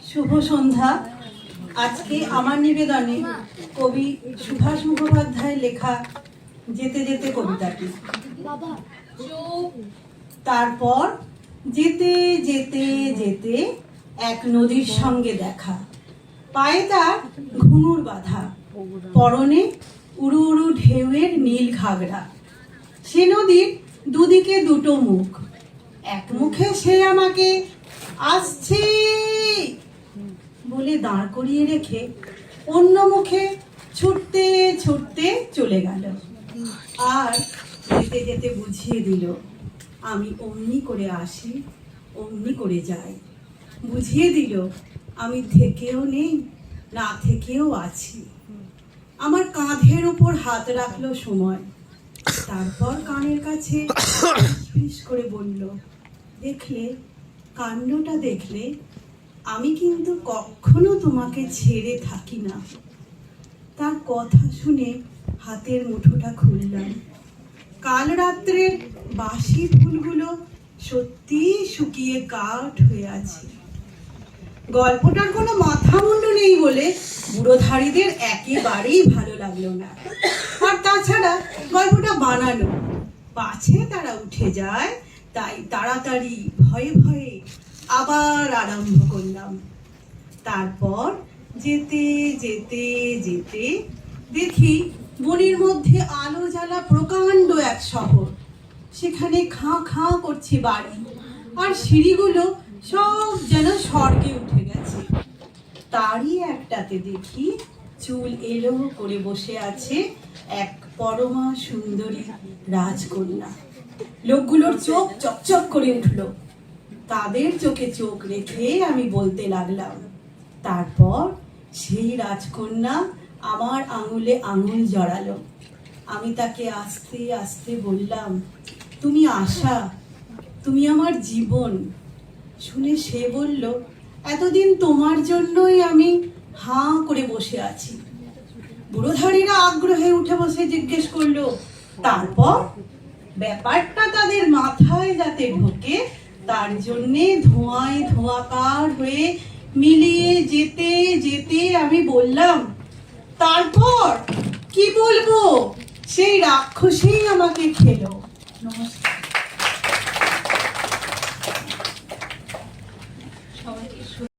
শুভ সন্ধ্যা। আজকে আমার নিবেদনে কবি সুভাষ মুখোপাধ্যায়ের লেখা যেতে যেতে কবিতাটি। তারপর যেতে যেতে যেতে এক নদীর সঙ্গে দেখা, পায়ে তার ঘুঙুর বাঁধা, পরনে উড়ু উড়ু ঢেউয়ের নীল ঘাগরা। সে নদীর দুদিকে দুটো মুখ, এক মুখে সে আমাকে আসছে বলে দাঁড় করিয়ে রেখে অন্য মুখে ছুটতে ছুটতে চলে গেল। আর যেতে যেতে বুঝিয়ে দিল, আমি অমনি করে আসি, অমনি করে যাই। বুঝিয়ে দিল, আমি থেকেও নেই, না থেকেও আছি। আমার কাঁধের উপর হাত রাখলো সময়, তারপর কানের কাছে ফিস করে বলল, দেখলে, কাণ্ডটা দেখলে, আমি কিন্তু কখনো তোমাকে ছেড়ে থাকি না। তার কথা শুনে হাতের মুঠোটা খুললাম। কাল রাত্রের বাসি ফুলগুলো সত্যি শুকিয়ে কাঠ হয়ে আছে। গল্পটার কোনো মাথা মুন্ডু নেই বলে বুড়োধারীদের একেবারেই ভালো লাগলো না। আর তাছাড়া গল্পটা বানানো, পাছে তারা উঠে যায়, তাই তাড়াতাড়ি ভয়ে ভয়ে আবার আরম্ভ করলাম। তারপর যেতে যেতে যেতে দেখি বনের মধ্যে আলো জ্বালা প্রকাণ্ড এক শহর। সেখানে খাঁ খাঁ করছে বাড়ি, আর সিঁড়িগুলো সব যেন স্বর্গে উঠে গেছে। তারই একটাতে দেখি চুল এলো করে বসে আছে এক পরমা সুন্দরী রাজকন্যা। লোকগুলোর চোখ চকচক করে উঠলো। তাদের চোখে চোখ রেখে আমি বলতে লাগলাম। তারপর সেই রাজকন্যা আমার আঙুলে আঙুল জড়ালো। আমি তাকে আস্তে আস্তে বললাম, তুমি আশা, তুমি আমার জীবন। শুনে সে বলল, এতদিন তোমার জন্যই আমি হাঁ করে বসে আছি। বুড়োধারীরা আগ্রহে উঠে বসে জিজ্ঞেস করলো, তারপর? ব্যাপারটা তাদের মাথায় যাতে ঢোকে তার জন্যে ধোঁয়ায় ধোঁয়াকার হয়ে মিলিয়ে যেতে যেতে আমি বললাম, তারপর কি বলবো, সেই রাক্ষসী আমাকে খেলো। নমস্কার।